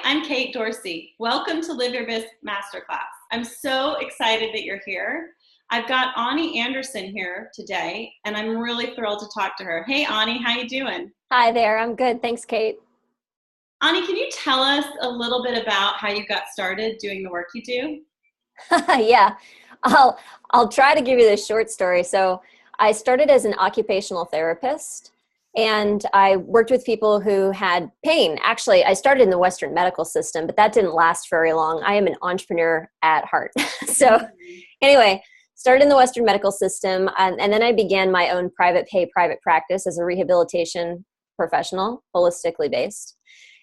I'm Kate Dorsey. Welcome to Live Your Biz Masterclass. I'm so excited that you're here. I've got Ani Anderson here today, and I'm really thrilled to talk to her. Hey, Ani, how you doing? Hi there. I'm good. Thanks, Kate. Ani, can you tell us a little bit about how you got started doing the work you do? Yeah, I'll try to give you this short story. So I started as an occupational therapist, and I worked with people who had pain. Actually, I started in the Western medical system, but that didn't last very long. I am an entrepreneur at heart. So anyway, started in the Western medical system, and then I began my own private pay, private practice as a rehabilitation professional, holistically based.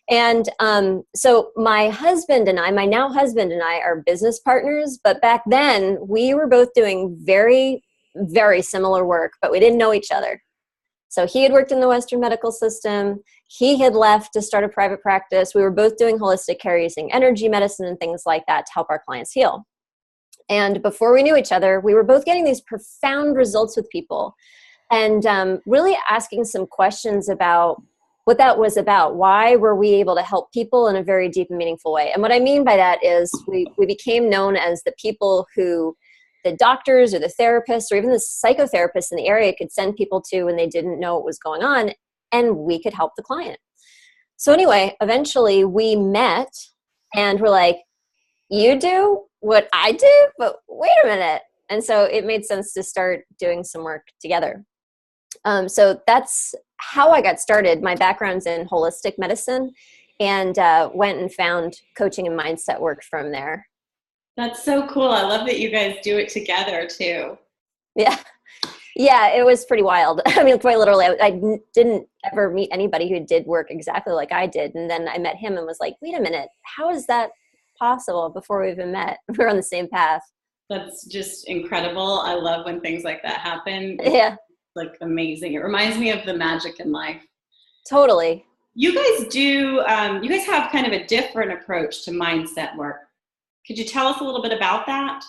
And so my husband and I, my now husband and I are business partners, but back then we were both doing very, very similar work, but we didn't know each other. So he had worked in the Western medical system. He had left to start a private practice. We were both doing holistic care using energy medicine and things like that to help our clients heal. And before we knew each other, we were both getting these profound results with people and really asking some questions about what that was about. Why were we able to help people in a very deep and meaningful way? And what I mean by that is we became known as the people who the doctors or the therapists or even the psychotherapists in the area could send people to when they didn't know what was going on, and we could help the client. So anyway, eventually we met and we're like, you do what I do, but wait a minute. And so it made sense to start doing some work together. So that's how I got started. My background's in holistic medicine, and went and found coaching and mindset work from there. That's so cool. I love that you guys do it together too. Yeah. Yeah, it was pretty wild. I mean, quite literally, I didn't ever meet anybody who did work exactly like I did. And then I met him and was like, wait a minute, how is that possible before we even met? We're on the same path. That's just incredible. I love when things like that happen. Yeah, Like amazing. It reminds me of the magic in life. totally. You guys do, you guys have kind of a different approach to mindset work. Could you tell us a little bit about that?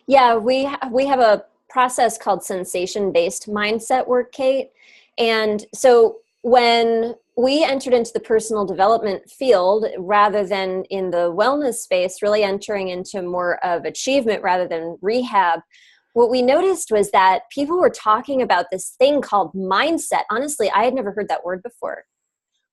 Yeah, we have a process called sensation-based mindset work, Kate. And so when we entered into the personal development field rather than in the wellness space, really entering into more of achievement rather than rehab, what we noticed was that people were talking about this thing called mindset. Honestly, I had never heard that word before.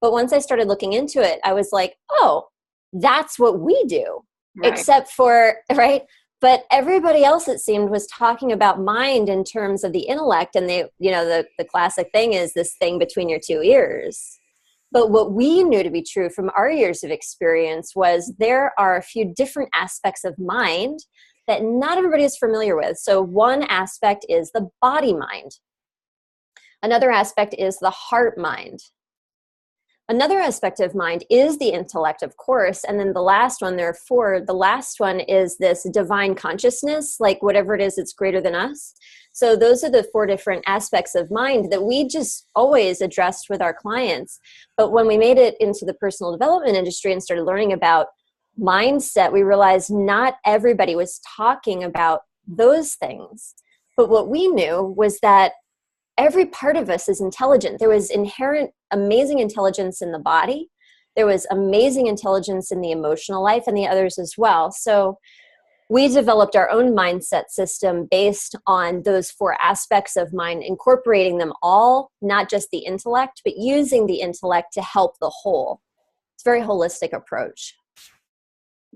But once I started looking into it, I was like, oh, that's what we do. Right. Except for, right? But everybody else, it seemed, was talking about mind in terms of the intellect. And the classic thing is this thing between your two ears. But what we knew to be true from our years of experience was there are a few different aspects of mind that not everybody is familiar with. So one aspect is the body mind. Another aspect is the heart mind. Another aspect of mind is the intellect, of course. And then the last one, there are four. The last one is this divine consciousness, like whatever it is, it's greater than us. So those are the four different aspects of mind that we just always addressed with our clients. But when we made it into the personal development industry and started learning about mindset, we realized not everybody was talking about those things. But what we knew was that every part of us is intelligent. There was inherent amazing intelligence in the body. There was amazing intelligence in the emotional life and the others as well. So we developed our own mindset system based on those four aspects of mind, incorporating them all, not just the intellect, but using the intellect to help the whole. It's a very holistic approach.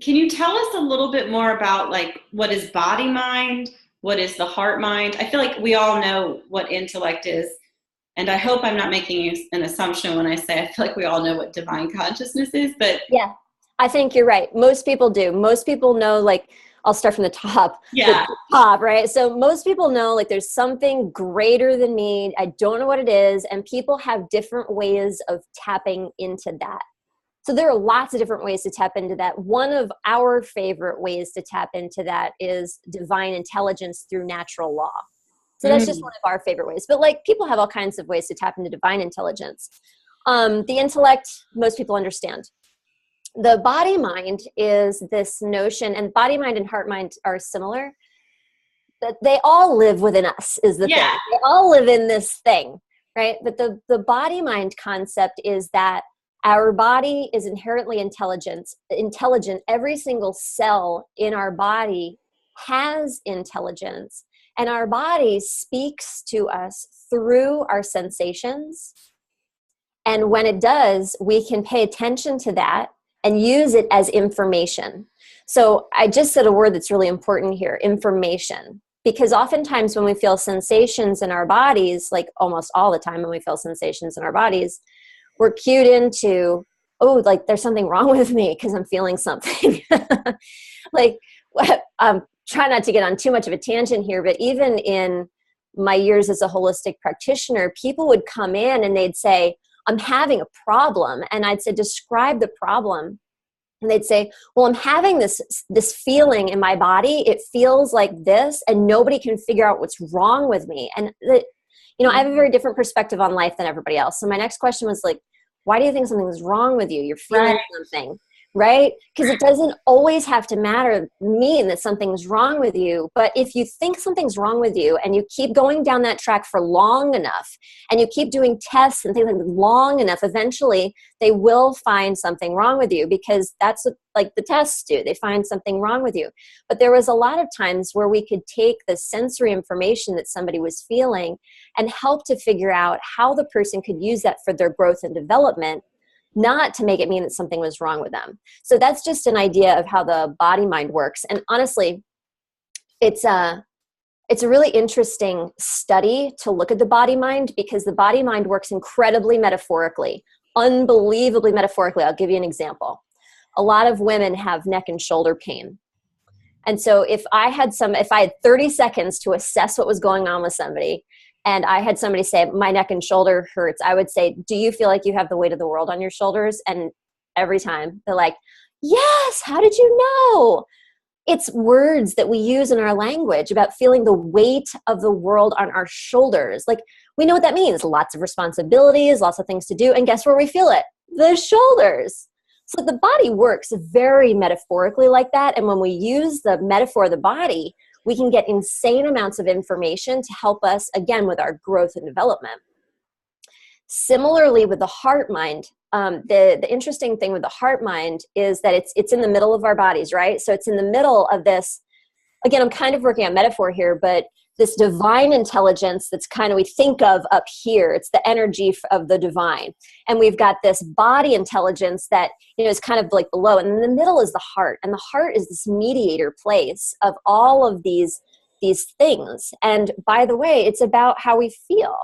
Can you tell us a little bit more about like what is body mind? What is the heart mind? I feel like we all know what intellect is. And I hope I'm not making an assumption when I say I feel like we all know what divine consciousness is, but yeah, I think you're right. Most people do. Most people know, like, I'll start from the top. yeah, The top, right? So most people know, like, there's something greater than me. I don't know what it is. And people have different ways of tapping into that. So there are lots of different ways to tap into that. One of our favorite ways to tap into that is divine intelligence through natural law. So that's just one of our favorite ways. But like people have all kinds of ways to tap into divine intelligence. The intellect, most people understand. The body mind is this notion, and body mind and heart mind are similar, that they all live within us is the thing. They all live in this thing, right? But the body mind concept is that Our body is inherently intelligent. Every single cell in our body has intelligence, and our body speaks to us through our sensations. And when it does, we can pay attention to that and use it as information. So I just said a word that's really important here, information. Because oftentimes when we feel sensations in our bodies, like almost all the time when we feel sensations in our bodies, we're cued into, oh, like there's something wrong with me because I'm feeling something. Like, try not to get on too much of a tangent here, but even in my years as a holistic practitioner, people would come in and they'd say, I'm having a problem. And I'd say, describe the problem. And they'd say, well, I'm having this feeling in my body. It feels like this, and nobody can figure out what's wrong with me. And I have a very different perspective on life than everybody else. So my next question was like, why do you think something's wrong with you? You're feeling something, right? Because it doesn't always have to mean that something's wrong with you. But if you think something's wrong with you and you keep going down that track for long enough and you keep doing tests and things like long enough, eventually they will find something wrong with you, because that's what like the tests do. They find something wrong with you. But there was a lot of times where we could take the sensory information that somebody was feeling and help to figure out how the person could use that for their growth and development, not to make it mean that something was wrong with them. So that's just an idea of how the body mind works. And honestly, it's a really interesting study to look at the body mind, because the body mind works incredibly metaphorically, unbelievably metaphorically. I'll give you an example. A lot of women have neck and shoulder pain. And so if I had 30 seconds to assess what was going on with somebody, and I had somebody say, my neck and shoulder hurts, I would say, do you feel like you have the weight of the world on your shoulders? And every time they're like, yes, how did you know? It's words that we use in our language about feeling the weight of the world on our shoulders. Like, we know what that means. Lots of responsibilities, lots of things to do. And guess where we feel it? The shoulders. So the body works very metaphorically like that. And when we use the metaphor of the body, we can get insane amounts of information to help us, again, with our growth and development. Similarly with the heart mind, the interesting thing with the heart mind is that it's in the middle of our bodies, right? So it's in the middle of this, again, I'm kind of working on metaphor here, but this divine intelligence that's kind of, we think of up here, it's the energy of the divine. And we've got this body intelligence that, is kind of like below. And in the middle is the heart. And the heart is this mediator place of all of these things. And by the way, it's about how we feel.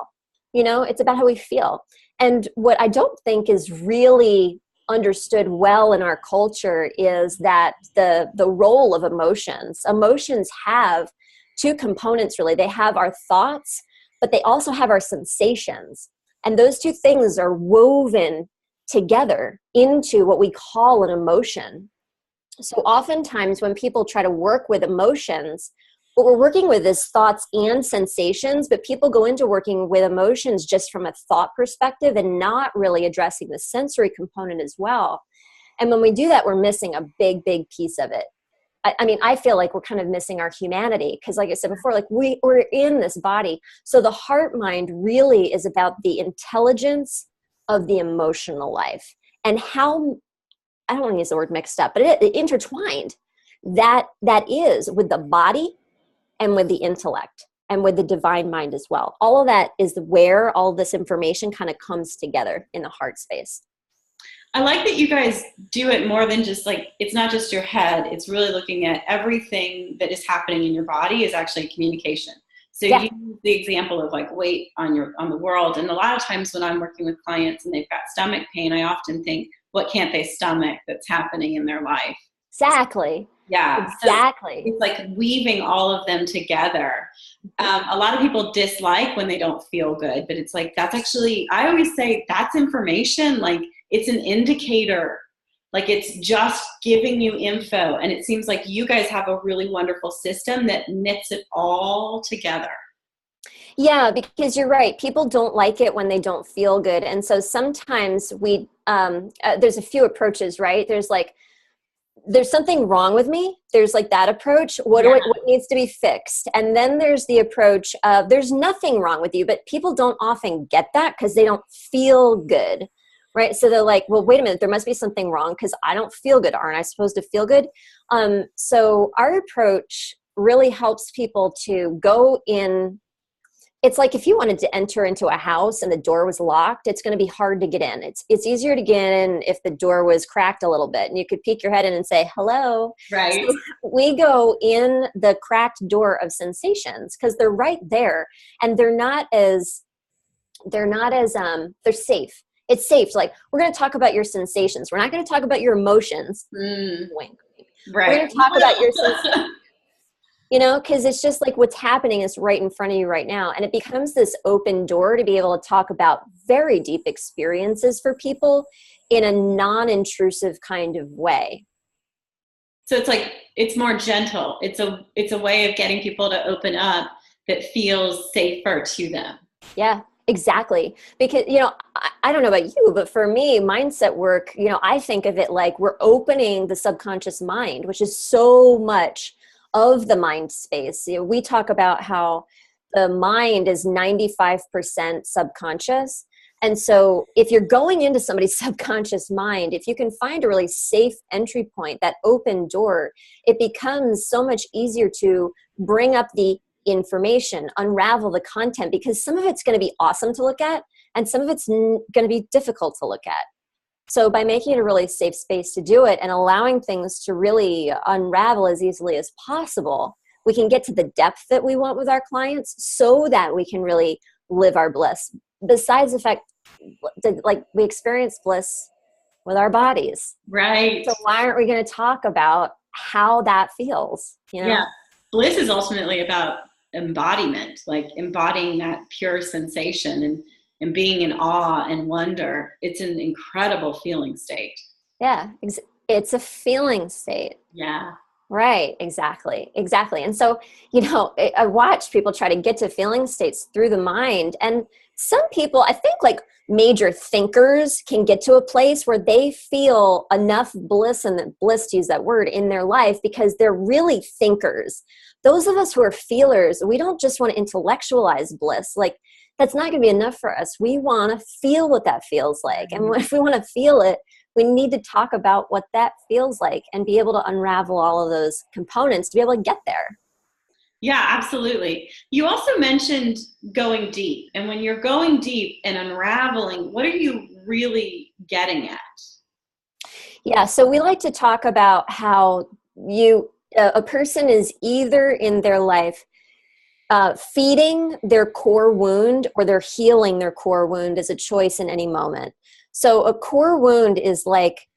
It's about how we feel. And what I don't think is really understood well in our culture is that the role of emotions. Emotions have two components, really. They have our thoughts, but they also have our sensations. And those two things are woven together into what we call an emotion. So oftentimes when people try to work with emotions, what we're working with is thoughts and sensations, but people go into working with emotions just from a thought perspective and not really addressing the sensory component as well. And when we do that, we're missing a big, big piece of it. I feel like we're kind of missing our humanity, because like I said before, like we're in this body. So the heart mind really is about the intelligence of the emotional life and how, I don't want to use the word mixed up, but it intertwined that is with the body and with the intellect and with the divine mind as well. All of that is where all this information kind of comes together in the heart space. I like that you guys do it more than just like, it's not just your head. It's really looking at everything that is happening in your body is actually communication. So you use the example of like weight on the world. And a lot of times when I'm working with clients and they've got stomach pain, I often think, what can't they stomach that's happening in their life? Exactly. Yeah. Exactly. So it's like weaving all of them together. A lot of people dislike when they don't feel good, but it's like, that's actually, I always say that's information. Like, it's an indicator, like it's just giving you info. And it seems like you guys have a really wonderful system that knits it all together. Yeah, because you're right. People don't like it when they don't feel good. And so sometimes there's a few approaches, right? There's something wrong with me. There's like that approach. What needs to be fixed? And then there's the approach of there's nothing wrong with you, but people don't often get that because they don't feel good. right? So they're like, well, wait a minute, there must be something wrong because I don't feel good. Aren't I supposed to feel good? So our approach really helps people to go in. It's like if you wanted to enter into a house and the door was locked, it's going to be hard to get in. It's easier to get in if the door was cracked a little bit and you could peek your head in and say, hello. Right. So we go in the cracked door of sensations because they're right there, and they're safe. It's safe. Like, we're going to talk about your sensations. We're not going to talk about your emotions. Wink. Right. We're going to talk about your sensations. Because it's just like what's happening is right in front of you right now. And it becomes this open door to be able to talk about very deep experiences for people in a non-intrusive kind of way. So it's like, it's more gentle. It's a way of getting people to open up that feels safer to them. Yeah, exactly. Because, I don't know about you, but for me, mindset work, I think of it like we're opening the subconscious mind, which is so much of the mind space. We talk about how the mind is 95% subconscious. And so if you're going into somebody's subconscious mind, if you can find a really safe entry point, that open door, it becomes so much easier to bring up the information, unravel the content, because some of it's going to be awesome to look at and some of it's going to be difficult to look at. So by making it a really safe space to do it and allowing things to really unravel as easily as possible, we can get to the depth that we want with our clients so that we can really live our bliss. Besides the fact that, like, we experience bliss with our bodies. Right. So why aren't we going to talk about how that feels? Yeah. Bliss is ultimately about embodiment, like embodying that pure sensation and being in awe and wonder. It's an incredible feeling state. Yeah, it's a feeling state. Yeah. Right, exactly. And so, I watch people try to get to feeling states through the mind. And some people, I think, like major thinkers can get to a place where they feel enough bliss, and bliss, to use that word, in their life because they're really thinkers. Those of us who are feelers, we don't just want to intellectualize bliss. Like, that's not going to be enough for us. We want to feel what that feels like. And if we want to feel it, we need to talk about what that feels like and be able to unravel all of those components to be able to get there. Yeah, absolutely. You also mentioned going deep. And when you're going deep and unraveling, what are you really getting at? Yeah, so we like to talk about how a person is either in their life feeding their core wound or they're healing their core wound as a choice in any moment. So a core wound is like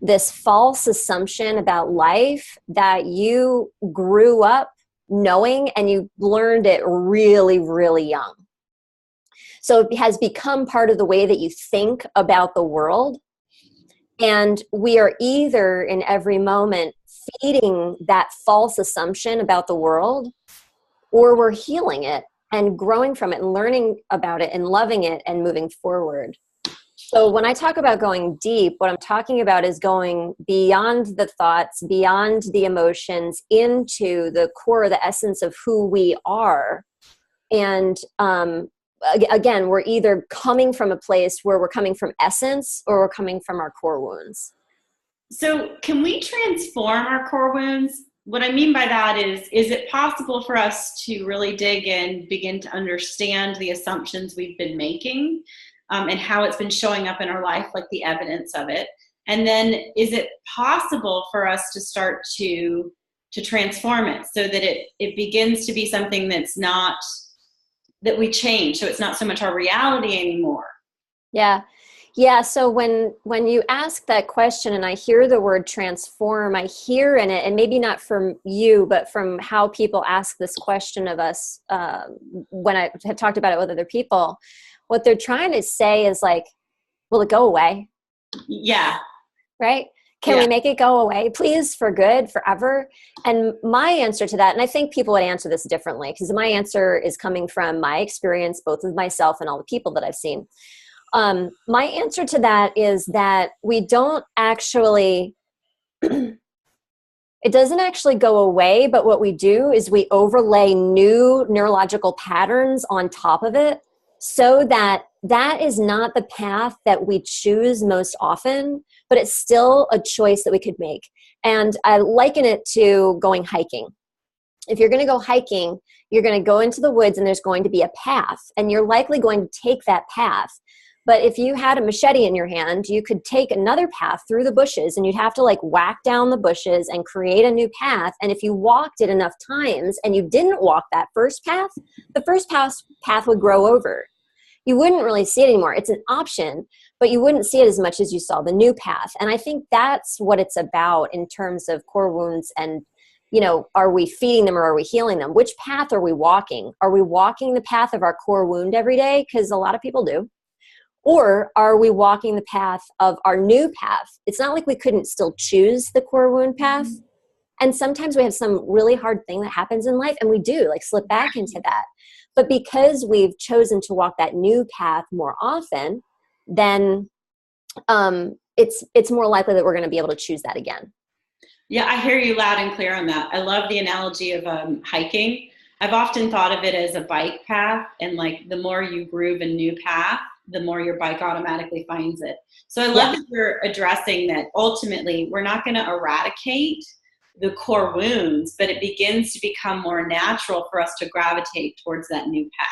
this false assumption about life that you grew up knowing and you learned it really, really young. So it has become part of the way that you think about the world. And we are either in every moment feeding that false assumption about the world, or we're healing it and growing from it and learning about it and loving it and moving forward. So when I talk about going deep, what I'm talking about is going beyond the thoughts, beyond the emotions, into the core, the essence of who we are. And again, we're either coming from a place where we're coming from essence or we're coming from our core wounds. So can we transform our core wounds? What I mean by that is it possible for us to really dig in, begin to understand the assumptions we've been making and how it's been showing up in our life, like the evidence of it? And then is it possible for us to start to transform it so that it begins to be something that's not, that we change, so it's not so much our reality anymore? Yeah. So when you ask that question and I hear the word transform, I hear in it, and maybe not from you, but from how people ask this question of us, when I have talked about it with other people, what they're trying to say is like, will it go away? Yeah. Right? Can we make it go away, please, for good, forever? And my answer to that, and I think people would answer this differently, because my answer is coming from my experience, both with myself and all the people that I've seen. My answer to that is that we don't actually, it doesn't actually go away, but what we do is we overlay new neurological patterns on top of it so that that is not the path that we choose most often, but it's still a choice that we could make. And I liken it to going hiking. If you're going to go hiking, you're going to go into the woods and there's going to be a path, and you're likely going to take that path. But if you had a machete in your hand, you could take another path through the bushes, and you'd have to like whack down the bushes and create a new path. And if you walked it enough times and you didn't walk that first path, the first path would grow over. You wouldn't really see it anymore. It's an option, but you wouldn't see it as much as you saw the new path. And I think that's what it's about in terms of core wounds and, you know, are we feeding them or are we healing them? Which path are we walking? Are we walking the path of our core wound every day? Because a lot of people do. Or are we walking the path of our new path? It's not like we couldn't still choose the core wound path. And sometimes we have some really hard thing that happens in life, and we do like slip back into that. But because we've chosen to walk that new path more often, then it's more likely that we're going to be able to choose that again. Yeah, I hear you loud and clear on that. I love the analogy of hiking. I've often thought of it as a bike path, and like the more you groove a new path, the more your bike automatically finds it. So I love that you're addressing that ultimately we're not going to eradicate the core wounds, but it begins to become more natural for us to gravitate towards that new path.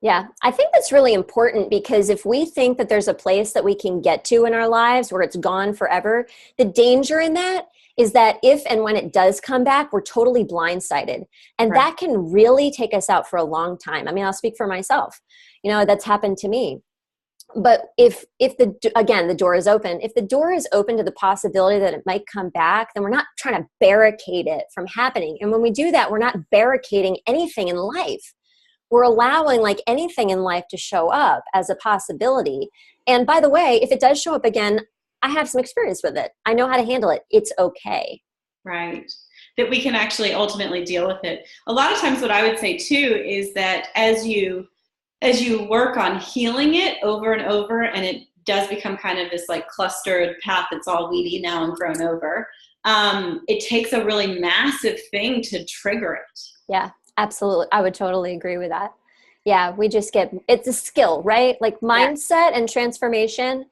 Yeah, I think that's really important, because if we think that there's a place that we can get to in our lives where it's gone forever, the danger in that is that if and when it does come back, we're totally blindsided. And that can really take us out for a long time. I mean, I'll speak for myself. You know, that's happened to me. But if the door is open, if the door is open to the possibility that it might come back, then we're not trying to barricade it from happening. And when we do that, we're not barricading anything in life. We're allowing like anything in life to show up as a possibility. And by the way, if it does show up again, I have some experience with it. I know how to handle it. It's okay. Right. That we can actually ultimately deal with it. A lot of times what I would say too is that as you work on healing it over and over, and it does become kind of this like clustered path that's all weedy now and grown over, it takes a really massive thing to trigger it. Yeah, absolutely. I would totally agree with that. Yeah, it's a skill, right? Like mindset and transformation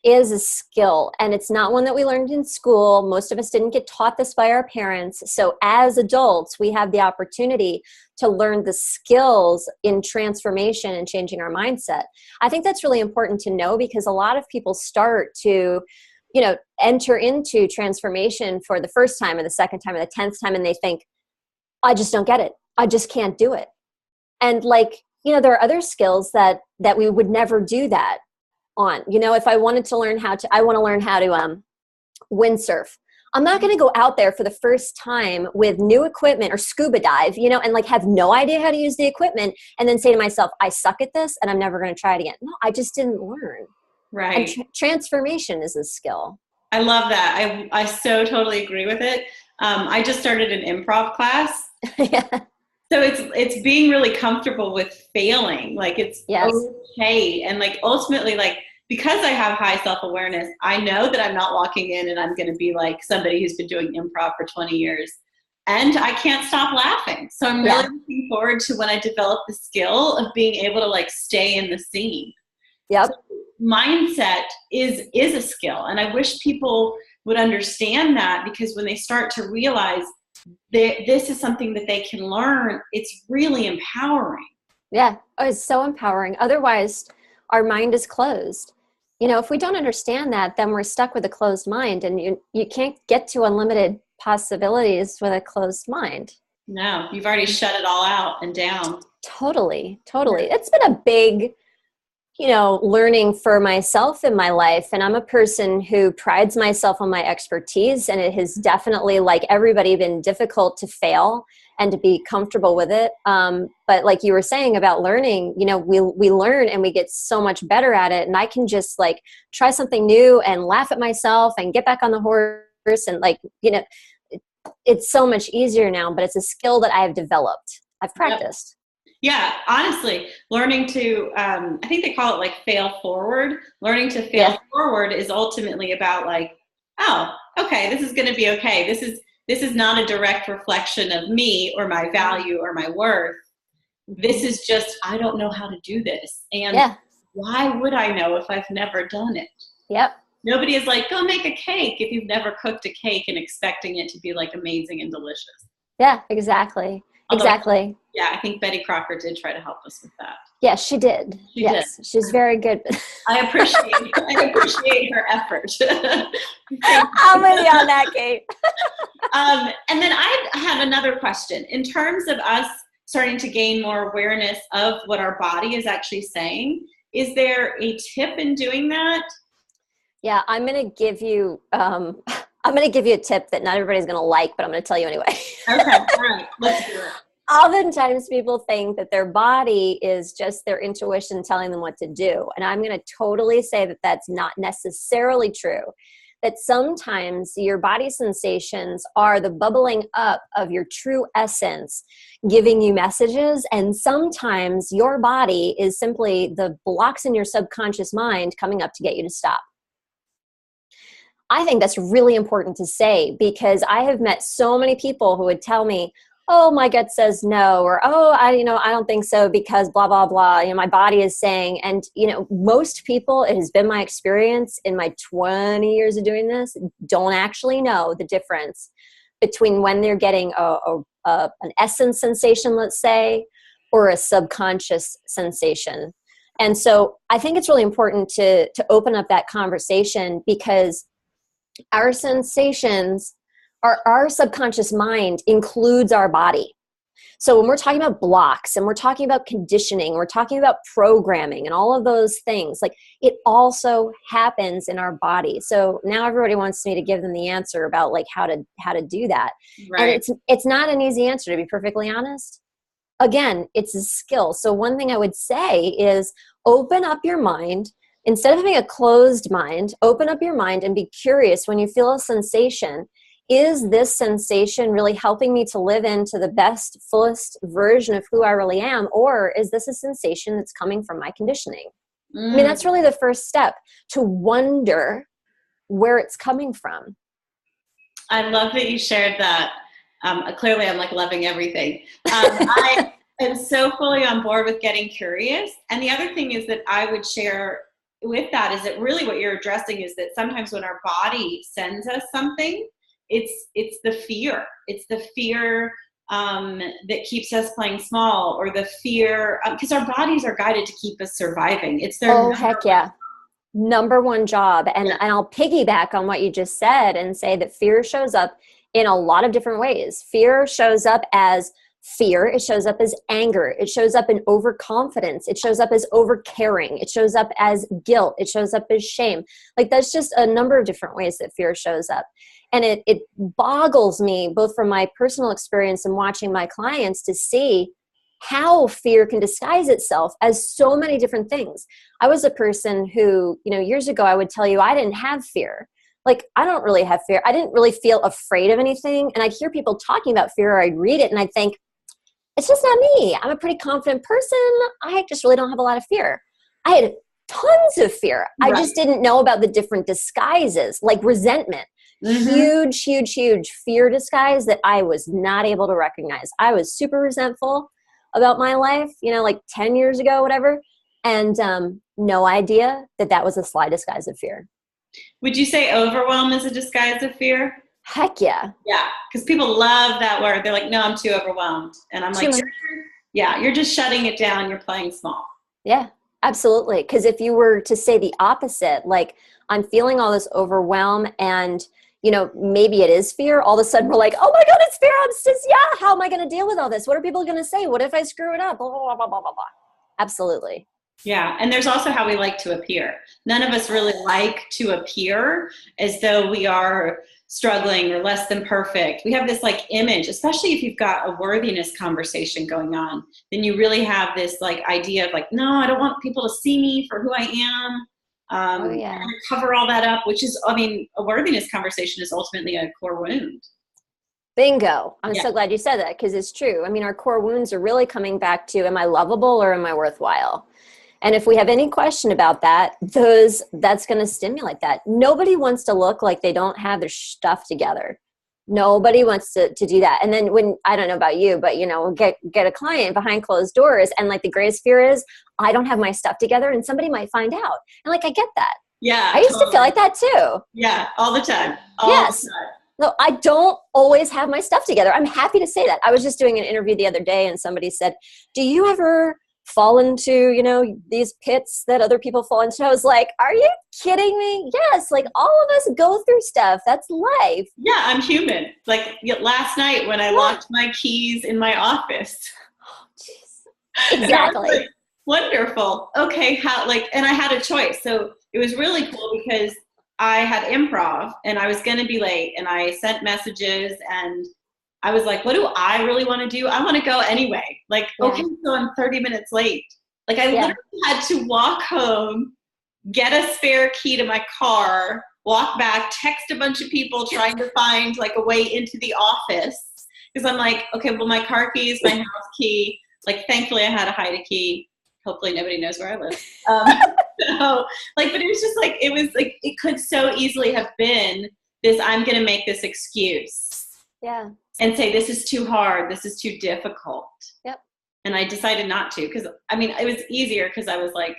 is a skill, and it's not one that we learned in school. Most of us didn't get taught this by our parents. So as adults, we have the opportunity to learn the skills in transformation and changing our mindset. I think that's really important to know, because a lot of people start to, you know, enter into transformation for the first time or the second time or the 10th time, and they think, I just don't get it. I just can't do it. And like, you know, there are other skills that we would never do that on. You know, if I wanted to learn I want to learn how to windsurf. I'm not going to go out there for the first time with new equipment or scuba dive, you know, and like have no idea how to use the equipment and then say to myself, I suck at this and I'm never going to try it again. No, I just didn't learn. Right. And transformation is a skill. I love that. I so totally agree with it. I just started an improv class. Yeah. So it's being really comfortable with failing. Like it's okay. And like ultimately, like, because I have high self-awareness, I know that I'm not walking in and I'm going to be like somebody who's been doing improv for 20 years. And I can't stop laughing. So I'm really looking forward to when I develop the skill of being able to like stay in the scene. Yep. So mindset is a skill. And I wish people would understand that, because when they start to realize that this is something that they can learn, it's really empowering. Yeah. Oh, it's so empowering. Otherwise, our mind is closed. You know, if we don't understand that, then we're stuck with a closed mind, and you can't get to unlimited possibilities with a closed mind. No, you've already shut it all out and down. Totally. It's been a big, you know, learning for myself in my life. And I'm a person who prides myself on my expertise, and it has definitely, like everybody, been difficult to fail and to be comfortable with it. But like you were saying about learning, you know, we learn and we get so much better at it. And I can just like try something new and laugh at myself and get back on the horse. And like, you know, it's so much easier now, but it's a skill that I have developed. I've practiced. Yeah, honestly, learning to, I think they call it like fail forward. Learning to fail forward is ultimately about like, oh, okay, this is going to be okay. This is not a direct reflection of me or my value or my worth. this is just, I don't know how to do this. And Yeah. why would I know if I've never done it? Yep. Nobody is like, go make a cake if you've never cooked a cake and expecting it to be like amazing and delicious. Yeah, exactly. Although, Exactly. yeah, I think Betty Crocker did try to help us with that. Yeah, she did. She yes, did. She's very good. I appreciate her effort. I'm with you on that, Kate. And then I have another question. In terms of us starting to gain more awareness of what our body is actually saying, is there a tip in doing that? Yeah, I'm going to give you a tip that not everybody's going to like, but I'm going to tell you anyway. Okay, all right, let's do it. Oftentimes people think that their body is just their intuition telling them what to do. And I'm going to totally say that that's not necessarily true. That sometimes your body sensations are the bubbling up of your true essence, giving you messages. And sometimes your body is simply the blocks in your subconscious mind coming up to get you to stop. I think that's really important to say, because I have met so many people who would tell me, oh, my gut says no, or, oh, I don't think so because blah, blah, blah. My body is saying, and, most people, it has been my experience in my 20 years of doing this, don't actually know the difference between when they're getting an essence sensation, let's say, or a subconscious sensation. And so I think it's really important to open up that conversation, because our sensations, our subconscious mind includes our body. So when we're talking about blocks and we're talking about conditioning, we're talking about programming and all of those things, like it also happens in our body. So now everybody wants me to give them the answer about like how to do that. Right. And it's not an easy answer, to be perfectly honest. Again, it's a skill. So one thing I would say is open up your mind. Instead of having a closed mind, open up your mind and be curious when you feel a sensation. Is this sensation really helping me to live into the best, fullest version of who I really am? Or is this a sensation that's coming from my conditioning? I mean, that's really the first step, to wonder where it's coming from. I love that you shared that. Clearly, I'm like loving everything. I am so fully on board with getting curious. And the other thing is that I would share with that is that really what you're addressing is that sometimes when our body sends us something, it's the fear. It's the fear that keeps us playing small, or the fear, because our bodies are guided to keep us surviving. It's their heck yeah. Number one job. And I'll piggyback on what you just said and say that fear shows up in a lot of different ways. Fear shows up as fear. It shows up as anger. It shows up in overconfidence. It shows up as overcaring. It shows up as guilt. It shows up as shame. Like that's just a number of different ways that fear shows up. And it boggles me, both from my personal experience and watching my clients, to see how fear can disguise itself as so many different things. I was a person who, years ago, I would tell you I didn't have fear. Like, I don't really have fear. I didn't really feel afraid of anything. And I'd hear people talking about fear, or I'd read it and I'd think, it's just not me. I'm a pretty confident person. I just really don't have a lot of fear. I had tons of fear. Right. I just didn't know about the different disguises, like resentment. Mm-hmm. Huge, huge, huge fear disguise that I was not able to recognize. I was super resentful about my life, like 10 years ago, whatever. And no idea that was a sly disguise of fear. Would you say overwhelm is a disguise of fear? Heck yeah. Yeah, because people love that word. They're like, no, I'm too overwhelmed. And I'm like, you're just shutting it down. You're playing small. Yeah, absolutely. Because if you were to say the opposite, like I'm feeling all this overwhelm and, maybe it is fear. All of a sudden we're like, oh my God, it's fear. I'm just, how am I going to deal with all this? What are people going to say? What if I screw it up? Blah, blah, blah, blah, blah, blah. Absolutely. Yeah. And there's also how we like to appear. None of us really like to appear as though we are struggling or less than perfect. We have this like image, especially if you've got a worthiness conversation going on, then you really have this like idea of like, no, I don't want people to see me for who I am. And cover all that up, which is, a worthiness conversation is ultimately a core wound. Bingo. I'm so glad you said that, because it's true. Our core wounds are really coming back to, am I lovable or am I worthwhile? And if we have any question about that, that's going to stimulate that. Nobody wants to look like they don't have their stuff together. Nobody wants to do that. And then when, I don't know about you, but get a client behind closed doors, and like the greatest fear is I don't have my stuff together and somebody might find out. And like, I get that. Yeah. I used to feel like that too. Yeah. All the time. Yes. No, I don't always have my stuff together. I'm happy to say that. I was just doing an interview the other day and somebody said, do you ever fall into, these pits that other people fall into? I was like, are you kidding me? Yes. Like all of us go through stuff. That's life. Yeah. I'm human. Like last night when I locked my keys in my office. Oh, jeez. Exactly. Like, wonderful. Okay. And I had a choice. So it was really cool because I had improv and I was going to be late, and I sent messages and I was like, what do I really want to do? I want to go anyway. Like, okay, so I'm 30 minutes late. Like I literally had to walk home, get a spare key to my car, walk back, text a bunch of people trying to find like a way into the office. Because I'm like, okay, well, my car keys, my house key, like thankfully I had a hide a key. Hopefully nobody knows where I live. So like, but it was just like, it was like, it could so easily have been this, I'm going to make this excuse. Yeah. And say, this is too hard. This is too difficult. Yep. And I decided not to, because I mean, it was easier because I was like,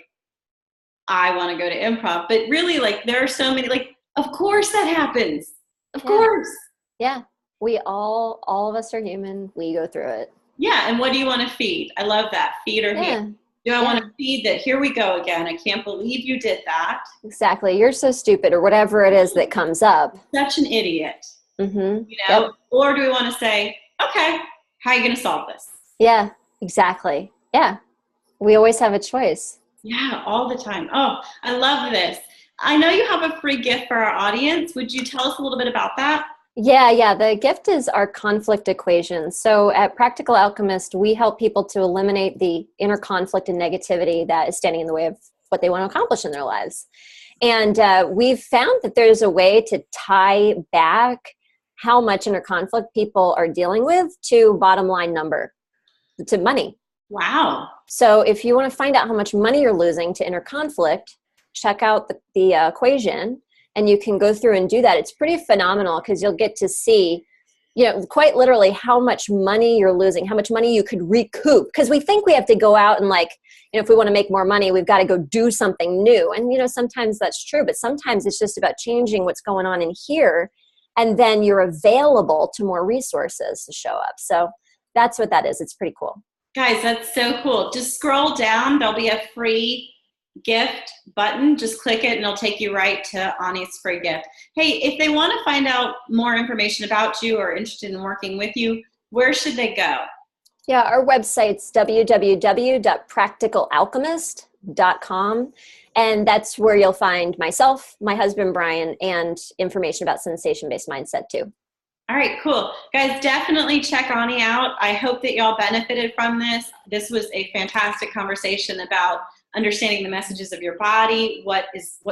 I want to go to improv. But really, like, there are so many, like, of course that happens. Of course. Yeah. We all of us are human. We go through it. Yeah. And what do you want to feed? I love that. Feed or heal. Do I want to feed that? Here we go again. I can't believe you did that. Exactly. You're so stupid, or whatever it is that comes up. Such an idiot. Mm-hmm. Or do we want to say, okay, how are you going to solve this? Yeah, exactly. Yeah. We always have a choice. Yeah, all the time. Oh, I love this. I know you have a free gift for our audience. Would you tell us a little bit about that? Yeah. The gift is our conflict equation. So at Practical Alchemist, we help people to eliminate the inner conflict and negativity that is standing in the way of what they want to accomplish in their lives. And we've found that there's a way to tie back how much inner conflict people are dealing with to bottom line number, to money. Wow. So if you want to find out how much money you're losing to inner conflict, check out the equation, and you can go through and do that. It's pretty phenomenal because you'll get to see, quite literally how much money you're losing, how much money you could recoup. Because we think we have to go out and like, if we want to make more money, we've got to go do something new. And, sometimes that's true, but sometimes it's just about changing what's going on in here. And then you're available to more resources to show up. So that's what that is. It's pretty cool. Guys, that's so cool. Just scroll down. There'll be a free gift button. Just click it and it'll take you right to Ani's free gift. Hey, if they want to find out more information about you or interested in working with you, where should they go? Yeah, our website's www.practicalalchemist.com. And that's where you'll find myself, my husband, Brian, and information about sensation-based mindset too. All right, cool. Guys, definitely check Ani out. I hope that y'all benefited from this. This was a fantastic conversation about understanding the messages of your body, what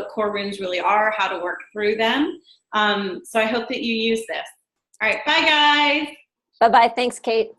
core wounds really are, how to work through them. So I hope that you use this. All right, bye guys. Bye-bye. Thanks, Kate.